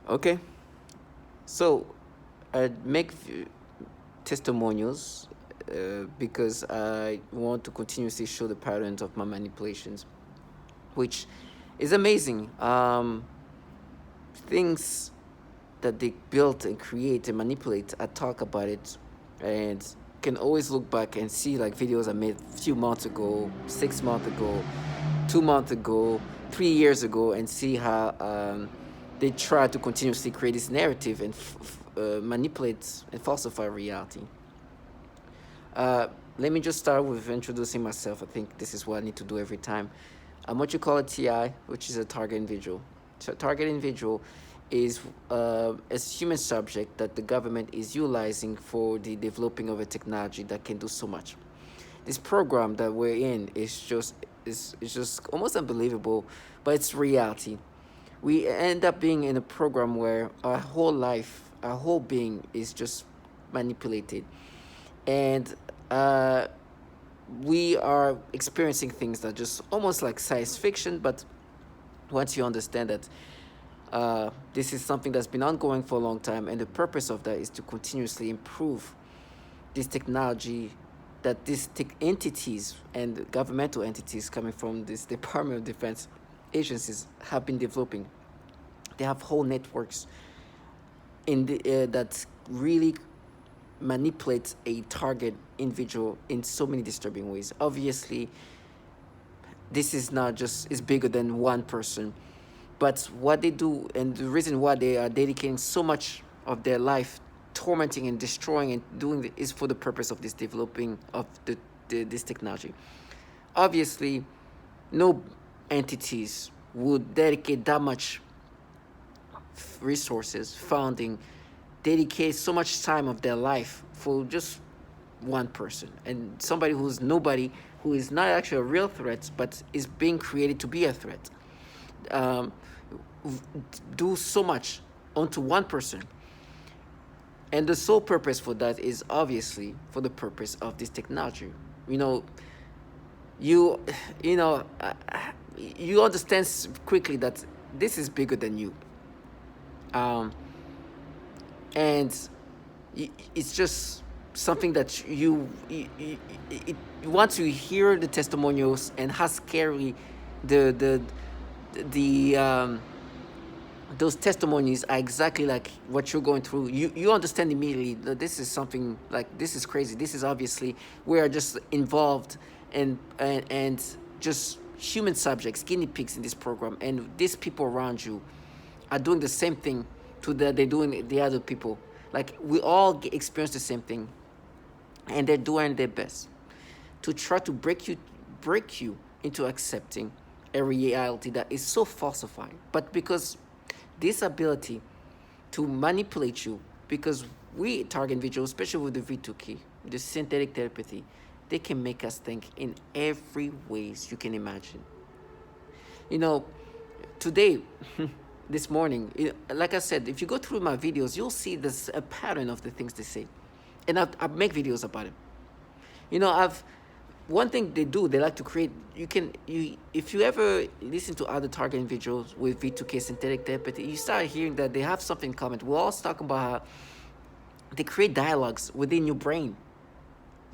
Okay, so I make testimonials because I want to continuously show the patterns of my manipulations, which is amazing. Things that they built and create and manipulate, I talk about it and can always look back and see like videos I made a few months ago, 6 months ago, 2 months ago, 3 years ago, and see how they try to continuously create this narrative and manipulate and falsify reality. Let me just start with introducing myself. I think this is what I need to do every time. I'm what you call a TI, which is a target individual. So target individual is a human subject that the government is utilizing for the developing of a technology that can do so much. This program that we're in is just almost unbelievable, but it's reality. We end up being in a program where our whole life, our whole being is just manipulated, and we are experiencing things that just almost like science fiction. But once you understand that this is something that's been ongoing for a long time, and the purpose of that is to continuously improve this technology that these entities and governmental entities coming from this Department of Defense agencies have been developing. They have whole networks in that really manipulates a target individual in so many disturbing ways. Obviously, this is not just is bigger than one person, but what they do and the reason why they are dedicating so much of their life tormenting and destroying and doing it is for the purpose of this developing of this technology. Obviously, no entities would dedicate that much resources, funding, dedicate so much time of their life for just one person and somebody who's nobody, who is not actually a real threat, but is being created to be a threat. Um, do so much onto one person, and the sole purpose for that is obviously for the purpose of this technology. You know, you you know you understand quickly that this is bigger than you, um, and it's just something that once you hear the testimonials and how scary the the those testimonies are exactly like what you're going through, you understand immediately that this is something like this is crazy. This is obviously we are just involved and just human subjects, guinea pigs in this program, and these people around you are doing the same thing to they're doing the other people. Like we all experience the same thing, and they're doing their best to try to break you into accepting a reality that is so falsified. But because this ability to manipulate you, because we target individuals, especially with the V2 key, the synthetic telepathy, they can make us think in every ways you can imagine. You know, today, this morning, like I said, if you go through my videos, you'll see this a pattern of the things they say, and I make videos about it. I've one thing they do, they like to create. You if you ever listen to other target individuals with V2K synthetic telepathy, you start hearing that they have something in common. We're all talking about how they create dialogues within your brain,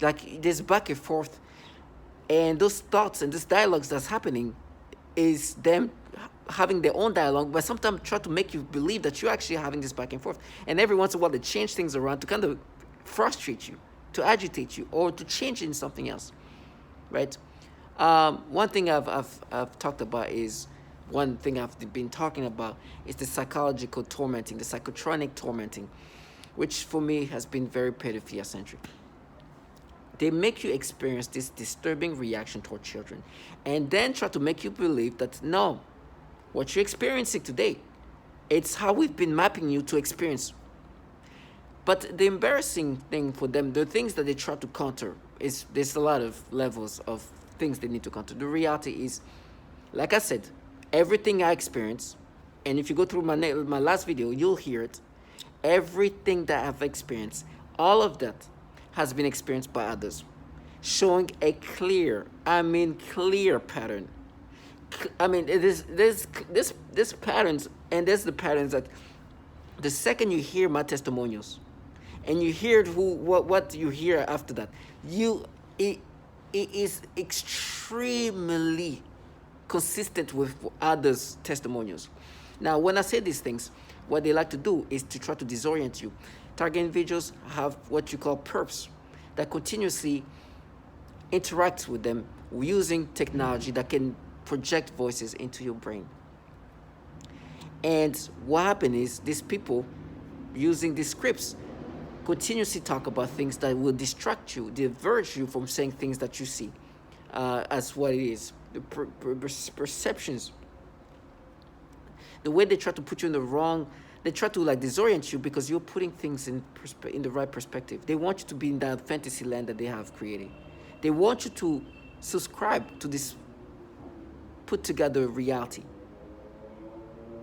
like there's back and forth, and those thoughts and this dialogues that's happening is them having their own dialogue, but sometimes try to make you believe that you're actually having this back and forth. And every once in a while, they change things around to kind of frustrate you, to agitate you, or to change in something else, right? One thing I've talked about is one thing I've been talking about is the psychological tormenting, the psychotronic tormenting, which for me has been very pedophilia-centric. They make you experience this disturbing reaction toward children and then try to make you believe that no, what you're experiencing today, it's how we've been mapping you to experience. But the embarrassing thing for them, the things that they try to counter, is there's a lot of levels of things they need to counter. The reality is, like I said, everything I experience, and if you go through my last video, you'll hear it. Everything that I've experienced, all of that has been experienced by others, showing a clear pattern. I mean, this patterns, and there's the patterns that The second you hear my testimonials, and you hear what you hear after that, you it, it is extremely consistent with others' testimonials. Now, when I say these things, what they like to do is to try to disorient you. Target individuals have what you call perps that continuously interact with them using technology that can project voices into your brain. And what happened is these people using these scripts continuously talk about things that will distract you, divert you from saying things that you see as what it is. The perceptions, the way they try to put you in the wrong, they try to like disorient you because you're putting things in the right perspective. They want you to be in that fantasy land that they have created. They want you to subscribe to this put together reality.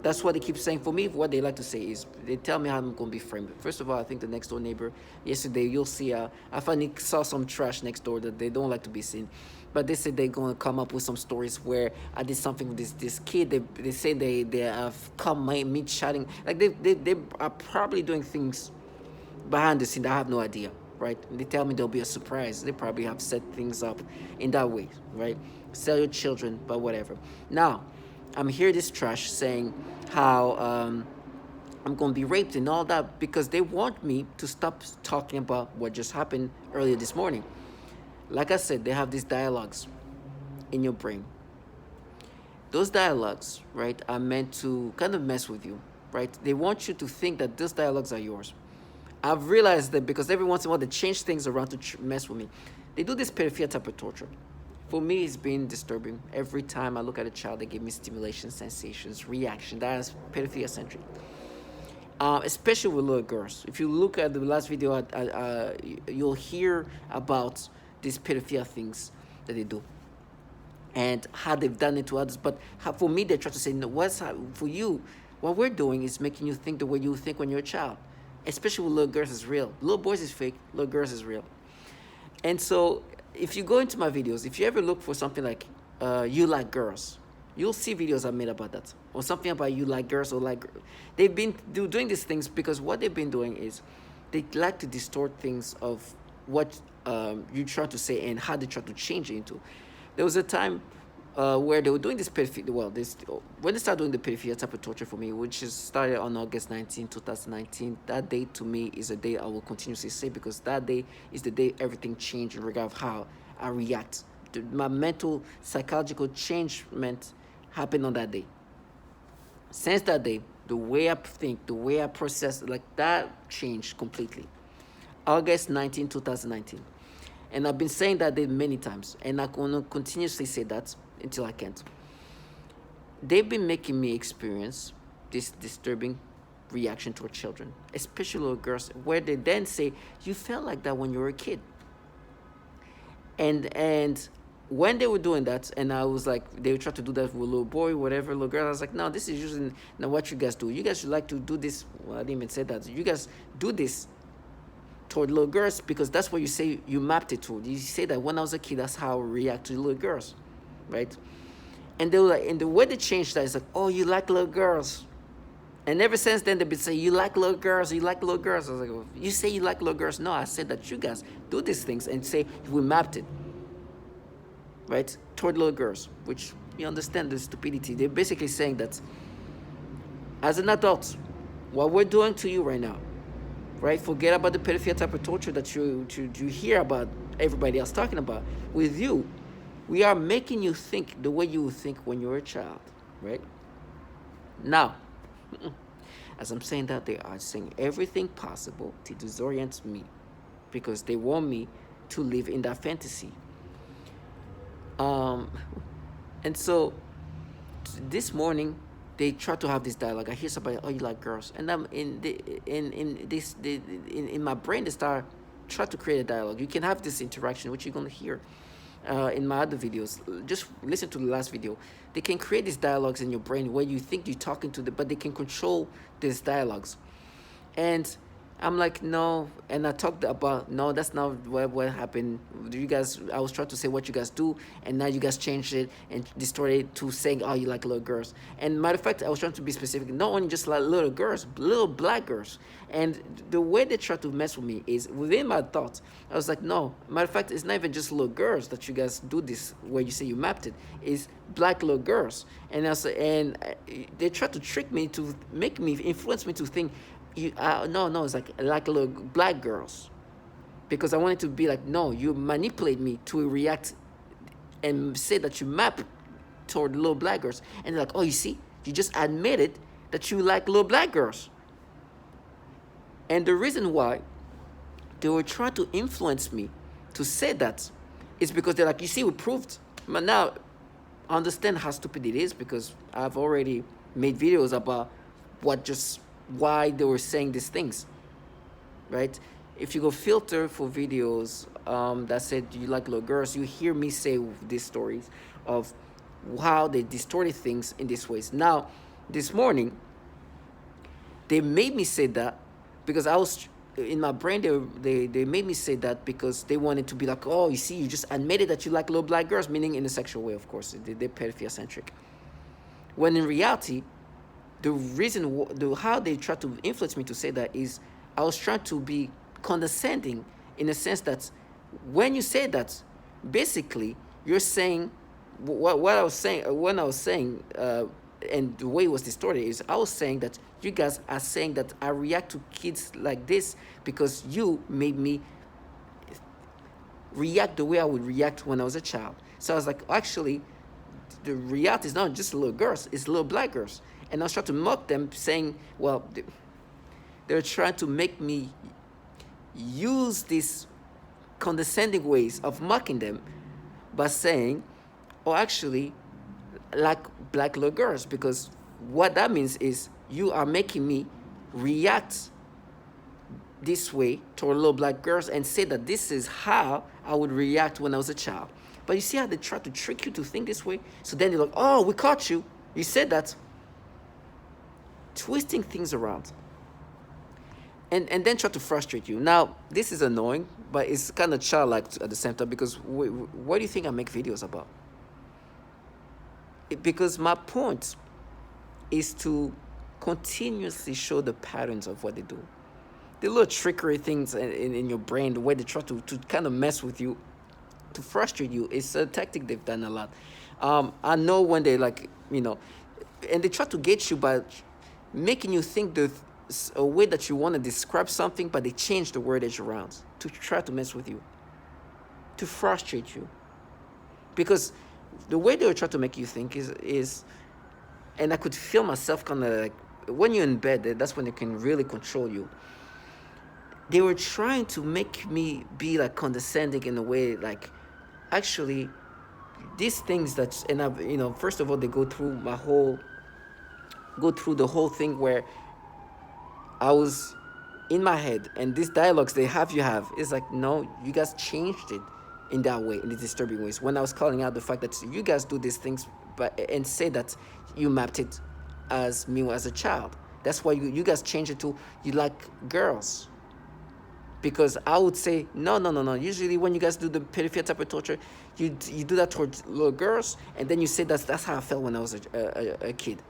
That's what they keep saying. For me, what they like to say is, they tell me how I'm going to be framed. First of all, I think the next door neighbor, yesterday, you'll see, I finally saw some trash next door that they don't like to be seen. But they said they're going to come up with some stories where I did something with this kid. They say they have come me chatting. Like they are probably doing things behind the scene that I have no idea, right? And they tell me there'll be a surprise. They probably have set things up in that way, right? Sell your children, but whatever. Now, I'm hearing this trash saying how I'm going to be raped and all that because they want me to stop talking about what just happened earlier this morning. Like I said, they have these dialogues in your brain. Those dialogues, right, are meant to kind of mess with you, right? They want you to think that those dialogues are yours. I've realized that because every once in a while they change things around to mess with me. They do this pedophilia type of torture. For me, it's been disturbing. Every time I look at a child, they give me stimulation, sensations, reaction. That is pedophilia-centric. Especially with little girls. If you look at the last video, you'll hear about these pedophilia things that they do and how they've done it to others. But for me, they try to say, no, for you, what we're doing is making you think the way you think when you're a child. Especially with little girls, is real. Little boys is fake. Little girls is real. And so if you go into my videos, if you ever look for something like you like girls, you'll see videos I made about that, or something about you like girls or like. They've been doing these things because what they've been doing is they like to distort things of what you try to say and how they try to change it into. There was a time where they were doing this pedophilia. Well, when they started doing the pedophilia type of torture for me, which is started on August 19, 2019, that day to me is a day I will continuously say because that day is the day everything changed in regard of how I react. My mental, psychological changement happened on that day. Since that day, the way I think, the way I process, like that changed completely. August 19, 2019. And I've been saying that day many times, and I'm going to continuously say that until I can't. They've been making me experience this disturbing reaction toward children, especially little girls, where they then say, you felt like that when you were a kid. And when they were doing that, and I was like, they would try to do that with a little boy, whatever, little girl, I was like, no, this is usually not what you guys do. You guys should like to do this. Well, I didn't even say that. You guys do this toward little girls because that's what you say you mapped it to. You say that when I was a kid, that's how I react to little girls, right? And they were like, and the way they changed that is like, oh, you like little girls. And ever since then, they've been saying, you like little girls, you like little girls. I was like, well, you say you like little girls? No, I said that you guys do these things and say we mapped it, right, toward little girls, which you understand the stupidity. They're basically saying that as an adult, what we're doing to you right now, right? Forget about the pedophilia type of torture that you hear about everybody else talking about. With you, we are making you think the way you would think when you're a child, right? Now, as I'm saying that, they are saying everything possible to disorient me because they want me to live in that fantasy. And so this morning, they try to have this dialogue. I hear somebody, oh, you like girls, and I'm in my brain. They start try to create a dialogue. You can have this interaction, which you're gonna hear in my other videos. Just listen to the last video. They can create these dialogues in your brain where you think you're talking to them, but they can control these dialogues. And I'm like, no, and I talked about, no, that's not what happened. You guys, I was trying to say what you guys do, and now you guys changed it and distorted it to saying, oh, you like little girls. And matter of fact, I was trying to be specific, not only just like little girls, little black girls. And the way they try to mess with me is within my thoughts. I was like, no, matter of fact, it's not even just little girls that you guys do this where you say you mapped it. It's black little girls, and they try to trick me to make me influence me to think no, it's like little black girls, because I wanted to be like, no, you manipulate me to react and say that you map toward little black girls, and they're like, oh, you see, you just admitted that you like little black girls. And the reason why they were trying to influence me to say that is because they're like, you see, we proved. But now I understand how stupid it is, because I've already made videos about why they were saying these things, right? If you go filter for videos that said you like little girls, you hear me say these stories of how they distorted things in these ways. Now, this morning, they made me say that because I was in my brain. They made me say that because they wanted to be like, oh, you see, you just admitted that you like little black girls, meaning in a sexual way, of course. They're pedophilia-centric. When in reality, the reason how they try to influence me to say that is I was trying to be condescending, in a sense that when you say that, basically you're saying what I was saying when I was saying and the way it was distorted is I was saying that you guys are saying that I react to kids like this because you made me react the way I would react when I was a child. So I was like, actually, the reality is not just little girls, it's little black girls. And I was trying to mock them, saying, well, they're trying to make me use these condescending ways of mocking them by saying, oh, actually, like black little girls, because what that means is you are making me react this way toward little black girls and say that this is how I would react when I was a child. But you see how they try to trick you to think this way? So then they're like, oh, we caught you. You said that. Twisting things around. And then try to frustrate you. Now, this is annoying, but it's kind of childlike at the same time, because what do you think I make videos about? Because my point is to continuously show the patterns of what they do. The little trickery things in your brain, the way they try to kind of mess with you, to frustrate you, is a tactic they've done a lot. I know when they and they try to get you by making you think a way that you want to describe something, but they change the wordage around to try to mess with you, to frustrate you. Because the way they were trying to make you think is and I could feel myself kind of like, when you're in bed, that's when they can really control you. They were trying to make me be like condescending in a way, like, actually, these things that, and I've, first of all, they go through the whole thing where I was in my head, and these dialogues they have is like, no, you guys changed it in that way, in the disturbing ways. When I was calling out the fact that you guys do these things, and say that you mapped it as me as a child. That's why you guys changed it to you like girls. Because I would say, no. Usually when you guys do the pedophilia type of torture, you do that towards little girls, and then you say that's how I felt when I was a kid.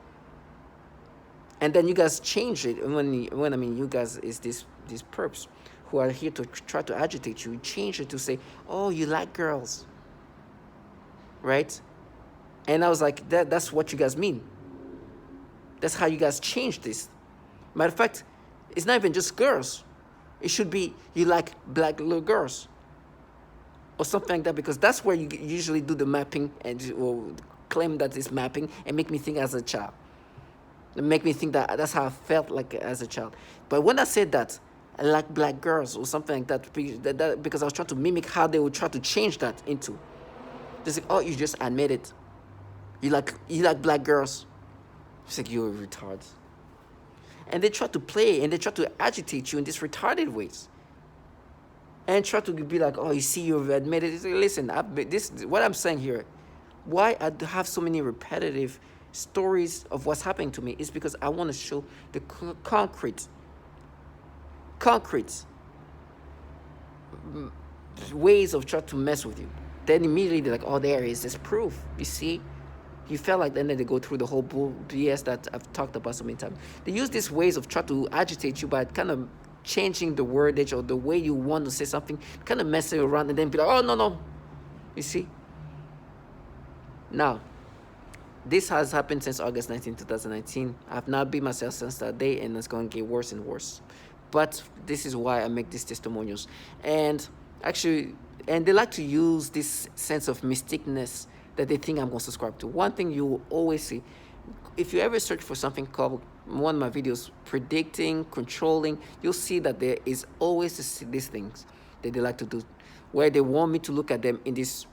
And then you guys change it when I mean you guys is these perps who are here to try to agitate you. You change it to say, oh, you like girls, right? And I was like, that's what you guys mean. That's how you guys change this. Matter of fact, it's not even just girls. It should be you like black little girls or something like that, because that's where you usually do the mapping or claim that it's mapping and make me think as a child. Make me think that's how I felt like as a child. But when I said that, I like black girls or something like that, because I was trying to mimic how they would try to change that into. They say, oh, you just admit it. You like black girls. It's like, you're a retard. And they try to play and they try to agitate you in these retarded ways. And try to be like, oh, you see, you've admitted it. Listen, what I'm saying here, why I have so many repetitive stories of what's happening to me is because I want to show the concrete concrete ways of trying to mess with you. Then immediately they're like, oh, there is this proof. You see? You felt like then they go through the whole bull BS that I've talked about so many times. They use these ways of trying to agitate you by kind of changing the wordage or the way you want to say something, kind of messing around and then be like, oh, no, no. You see? Now, this has happened since August 19, 2019. I've not been myself since that day, and it's going to get worse and worse. But this is why I make these testimonials. And actually, and they like to use this sense of mystiqueness that they think I'm going to subscribe to. One thing you will always see, if you ever search for something called one of my videos, predicting, controlling, you'll see that there is always these things that they like to do, where they want me to look at them in these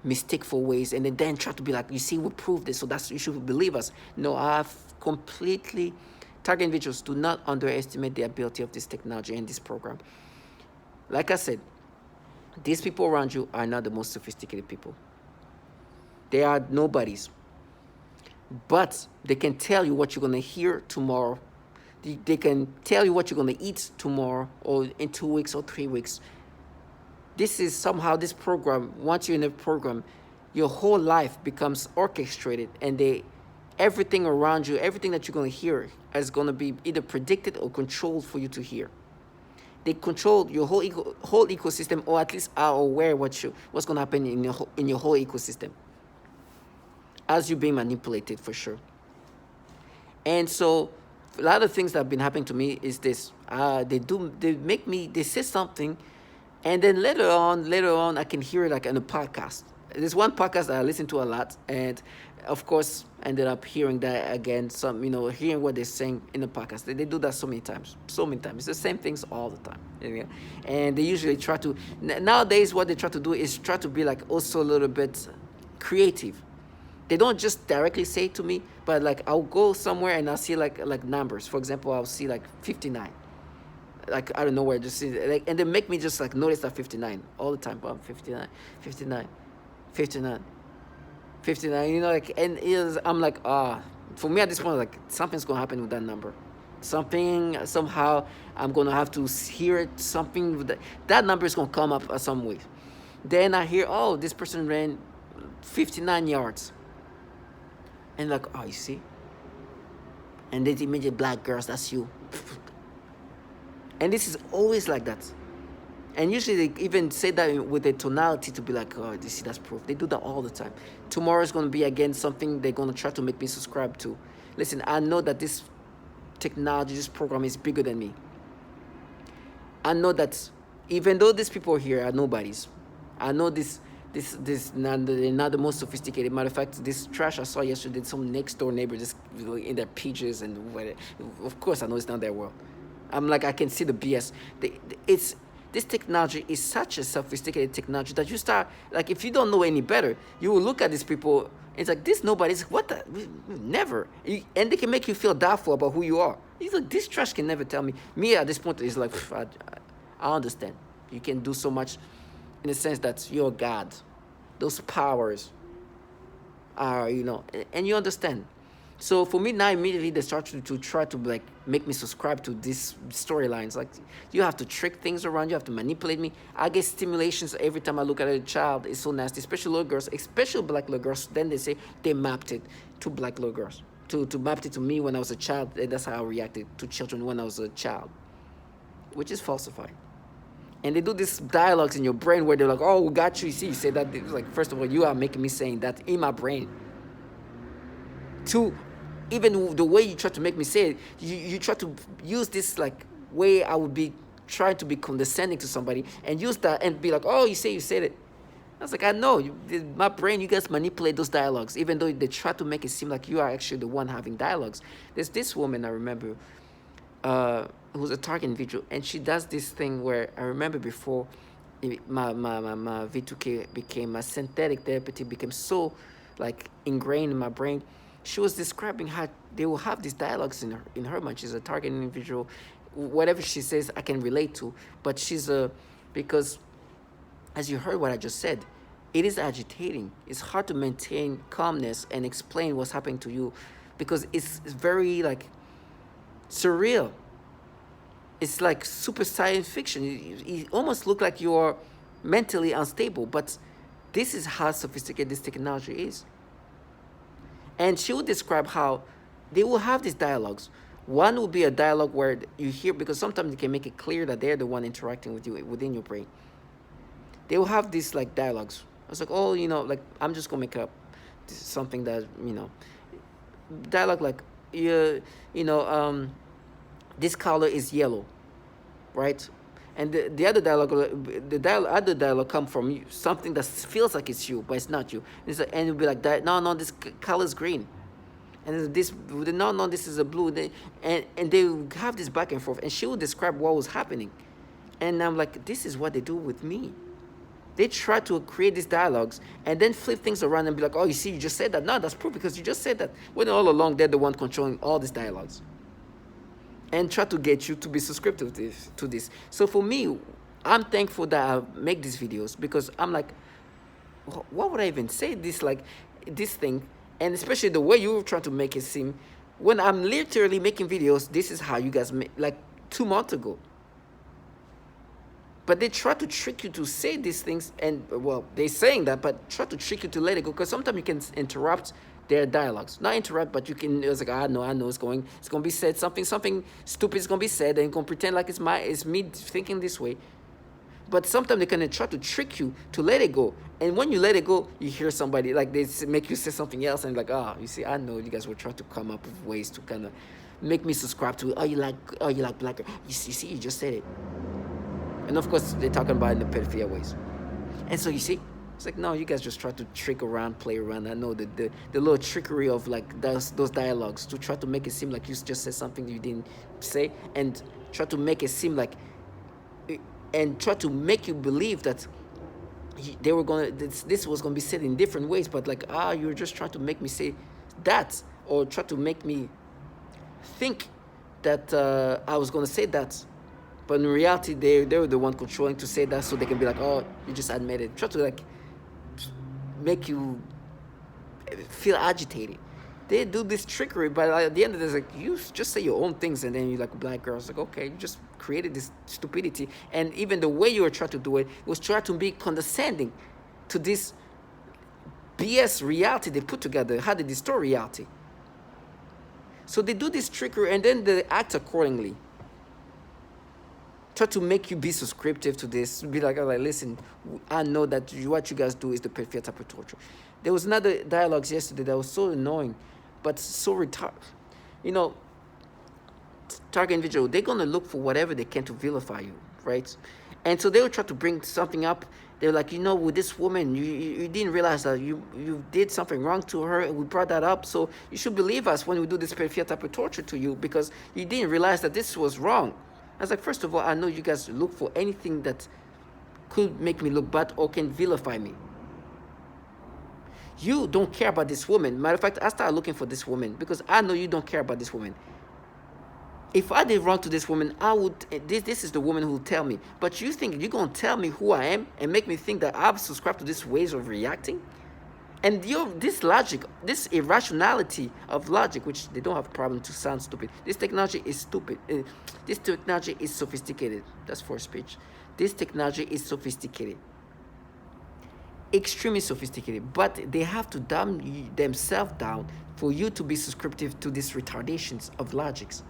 mistakeful ways and then try to be like, you see, we proved this, so that's, you should believe us. No, I've completely, target individuals, do not underestimate the ability of this technology and this program. Like I said, these people around you are not the most sophisticated people. They are nobodies. But they can tell you what you're going to hear tomorrow. They can tell you what you're going to eat tomorrow or in 2 weeks or 3 weeks. This is somehow this program, once you're in a program, your whole life becomes orchestrated, and everything around you, everything that you're going to hear is going to be either predicted or controlled for you to hear. They control your whole ecosystem, or at least are aware what's going to happen in your whole ecosystem as you're being manipulated, for sure. And so a lot of things that have been happening to me is this. They say something, and then later on, I can hear it like in a podcast. There's one podcast that I listen to a lot, and of course, ended up hearing that again. Hearing what they're saying in the podcast. They do that so many times. It's the same things all the time. And they usually try to, nowadays, what they try to do is try to be like also a little bit creative. They don't just directly say it to me, but like I'll go somewhere and I'll see like numbers. For example, I'll see like 59. Like I don't know where, just see like, and they make me just like notice that 59 all the time. But 59, 59, 59, 59. And I'm like, for me at this point, like something's gonna happen with that number. Somehow I'm gonna have to hear it. Something with that number is gonna come up some way. Then I hear, this person ran 59 yards. And like, you see? And they immediately, black girls, that's you. And this is always like that. And usually they even say that with a tonality to be like, you see, that's proof. They do that all the time. Tomorrow is going to be, again, something they're going to try to make me subscribe to. Listen, I know that this technology, this program is bigger than me. I know that even though these people here are nobodies, I know they're not the most sophisticated. Matter of fact, this trash I saw yesterday, some next door neighbor just in their pages and whatever. Of course, I know it's not their world. I'm like, I can see the BS. This technology is such a sophisticated technology that you start, like, if you don't know any better, you will look at these people. It's like, this nobody's, what the, never. And they can make you feel doubtful about who you are. He's like, this trash can never tell me. Me at this point is like, I understand. You can do so much in the sense that you're God. Those powers are, and you understand. So for me now, immediately they start to try to like make me subscribe to these storylines. Like, you have to trick things around, you have to manipulate me. I get stimulations every time I look at a child. It's so nasty, especially little girls, especially black little girls. Then they say they mapped it to black little girls, to mapped it to me when I was a child. And that's how I reacted to children when I was a child, which is falsified. And they do these dialogues in your brain where they're like, we got you. You see, you say that. It's like, first of all, you are making me saying that in my brain. Two, even the way you try to make me say it, you try to use this like way I would be trying to be condescending to somebody and use that and be like, you said it. I was like, I know. My brain, you guys manipulate those dialogues, even though they try to make it seem like you are actually the one having dialogues. There's this woman I remember, who's a target individual, and she does this thing where I remember before my V2K became, my synthetic therapy became so like ingrained in my brain. She was describing how they will have these dialogues in her mind. She's a target individual. Whatever she says, I can relate to. But because as you heard what I just said, it is agitating. It's hard to maintain calmness and explain what's happening to you because it's very like surreal. It's like super science fiction. You almost look like you're mentally unstable, but this is how sophisticated this technology is. And she will describe how they will have these dialogues. One will be a dialogue where you hear, because sometimes they can make it clear that they're the one interacting with you within your brain. They will have these like dialogues. I was like, oh, like I'm just gonna make up something that dialogue like, you you know, this color is yellow, right? And the other dialogue, other dialogue come from you, something that feels like it's you, but it's not you. And it'll be like that. No, no, this color is green, and this, no, no, this is a blue. And they have this back and forth, and she will describe what was happening, and I'm like, this is what they do with me. They try to create these dialogues and then flip things around and be like, oh, you see, you just said that. No, that's proof because you just said that. When all along, they're the one controlling all these dialogues and try to get you to be subscriptive to this. So for me, I'm thankful that I make these videos, because I'm like, what would I even say this, like this thing? And especially the way you're trying to make it seem, when I'm literally making videos, this is how you guys make, like 2 months ago. But they try to trick you to say these things, and well, they're saying that, but try to trick you to let it go, because sometimes you can interrupt their dialogues. Not interrupt, but you can. It's like, I know, it's going to be said, something stupid is going to be said, and you're going to pretend like it's me thinking this way. But sometimes they can try to trick you to let it go, and when you let it go, you hear somebody like they make you say something else, and like, you see, I know you guys were trying to come up with ways to kind of make me subscribe to it. You like Black Gir. You see, you just said it. And of course, they're talking about it in the pedophilia ways. And so you see, it's like, no, you guys just try to trick around, play around. I know the little trickery of like those dialogues to try to make it seem like you just said something you didn't say, and try to make it seem like, and try to make you believe that they were gonna, this was gonna be said in different ways, but like, you're just trying to make me say that, or try to make me think that I was gonna say that. But in reality, they were the one controlling to say that, so they can be like, oh, you just admitted. Try to like make you feel agitated. They do this trickery, but at the end of the day, it's like, you just say your own things, and then you're like, Black Girls, like, okay, you just created this stupidity. And even the way you were trying to do it was try to be condescending to this BS reality they put together, how they distort reality. So they do this trickery, and then they act accordingly. Try to make you be subscriptive to this. Be like, listen, I know that what you guys do is the pedophilia type of torture. There was another dialogue yesterday that was so annoying, but so retarded. Target individual, they're going to look for whatever they can to vilify you, right? And so they will try to bring something up. They're like, with this woman, you didn't realize that you did something wrong to her, and we brought that up, so you should believe us when we do this pedophilia type of torture to you, because you didn't realize that this was wrong. I was like, first of all, I know you guys look for anything that could make me look bad or can vilify me. You don't care about this woman. Matter of fact, I started looking for this woman because I know you don't care about this woman. If I did wrong to this woman, I would. This is the woman who will tell me. But you think you're going to tell me who I am and make me think that I've subscribed to these ways of reacting? And this logic, this irrationality of logic, which they don't have a problem to sound stupid. This technology is stupid. This technology is sophisticated. That's for speech. This technology is sophisticated. Extremely sophisticated. But they have to dumb themselves down for you to be subscriptive to these retardations of logics.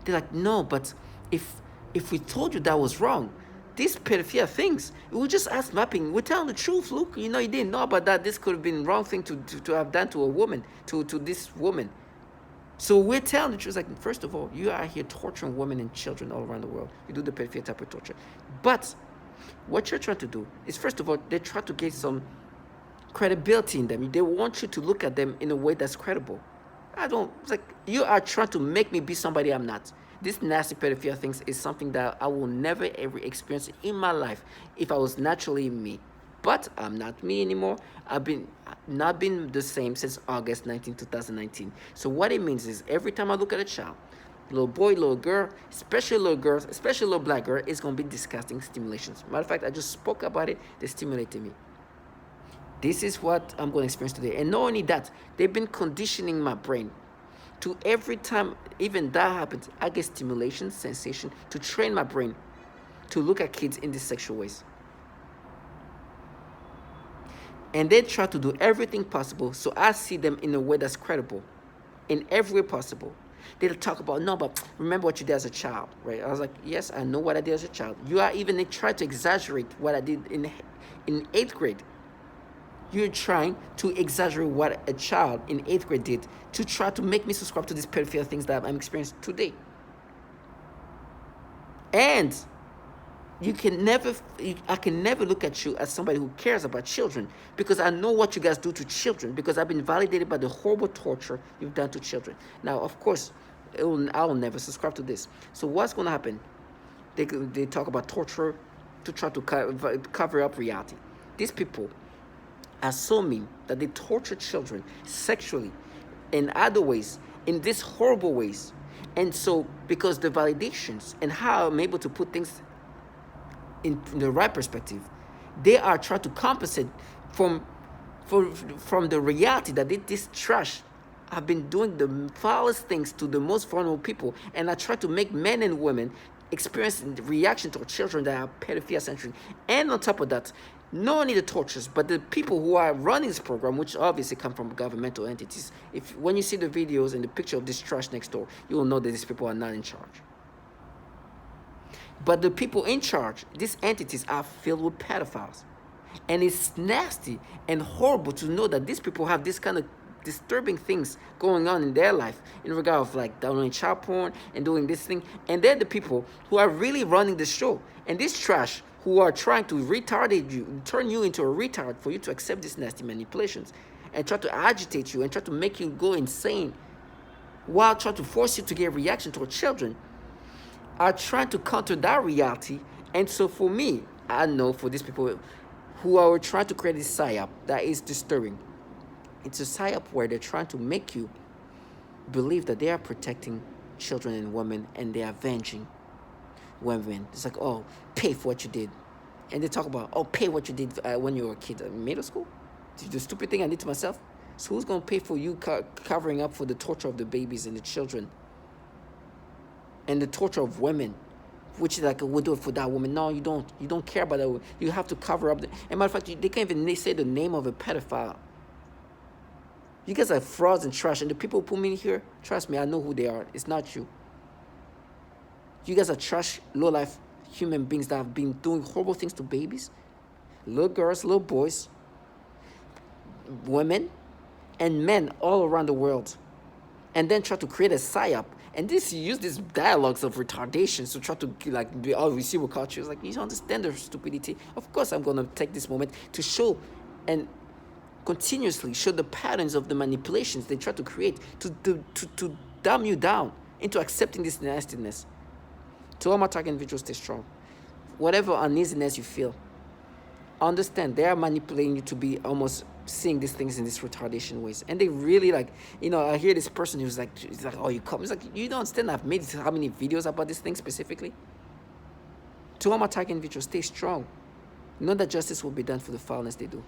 They're like, no, but if we told you that was wrong, these pedophilia things, we just ask mapping. We're telling the truth. Look, you didn't know about that. This could have been wrong thing to have done to a woman, to this woman. So we're telling the truth. Like, first of all, you are here torturing women and children all around the world. You do the pedophilia type of torture. But what you're trying to do is, first of all, they try to get some credibility in them. They want you to look at them in a way that's credible. It's like, you are trying to make me be somebody I'm not. This nasty pedophilia things is something that I will never ever experience in my life if I was naturally me. But I'm not me anymore. I've not been the same since August 19, 2019. So what it means is, every time I look at a child, little boy, little girl, especially little girls, especially little Black girl, it's going to be disgusting stimulations. Matter of fact, I just spoke about it. They stimulated me. This is what I'm going to experience today. And not only that, they've been conditioning my brain to every time even that happens, I get stimulation, sensation to train my brain to look at kids in these sexual ways. And they try to do everything possible so I see them in a way that's credible, in every way possible. They'll talk about, no, but remember what you did as a child, right? I was like, yes, I know what I did as a child. You are even trying to exaggerate what I did in 8th grade. You're trying to exaggerate what a child in 8th grade did to try to make me subscribe to these pedophile things that I'm experiencing today. And I can never look at you as somebody who cares about children, because I know what you guys do to children, because I've been validated by the horrible torture you've done to children. Now, of course, I will never subscribe to this. So what's going to happen? They talk about torture to try to cover up reality. These people are so mean that they torture children sexually in other ways, in these horrible ways. And so, because the validations and how I'm able to put things in the right perspective, they are trying to compensate from the reality that this trash have been doing the foulest things to the most vulnerable people, and I try to make men and women experience the reaction to children that are pedophilia centric. And on top of that, not only the tortures, but the people who are running this program, which obviously come from governmental entities. When you see the videos and the picture of this trash next door, you will know that these people are not in charge. But the people in charge, these entities, are filled with pedophiles. And it's nasty and horrible to know that these people have this kind of disturbing things going on in their life in regard of like downloading child porn and doing this thing. And they're the people who are really running the show. And this trash who are trying to turn you into a retard for you to accept these nasty manipulations and try to agitate you and try to make you go insane while trying to force you to get a reaction toward children, are trying to counter that reality. And so for me, I know for these people who are trying to create this psyop that is disturbing, it's a psyop where they're trying to make you believe that they are protecting children and women and they are avenging women. It's like, oh, pay for what you did. And they talk about, oh, pay what you did when you were a kid in middle school. The stupid thing I did to myself. So who's going to pay for you covering up for the torture of the babies and the children? And the torture of women, which is like, we'll do it for that woman. No, you don't. You don't care about that woman. You have to cover up. And matter of fact, they can't even say the name of a pedophile. You guys are frauds and trash. And the people who put me in here, trust me, I know who they are. It's not you. You guys are trash, low-life human beings that have been doing horrible things to babies, little girls, little boys, women, and men all around the world. And then try to create a psyop. And use these dialogues of retardations to try to be all receiver culture. It's like, you don't understand their stupidity. Of course, I'm gonna take this moment to show and continuously show the patterns of the manipulations they try to create to dumb you down into accepting this nastiness. To all my target individuals, stay strong. Whatever uneasiness you feel, understand they are manipulating you to be almost seeing these things in these retardation ways. And they really I hear this person who's like, oh, you come. It's like, you don't understand I've made how many videos about this thing specifically? To all my target individuals, stay strong. Know that justice will be done for the foulness they do.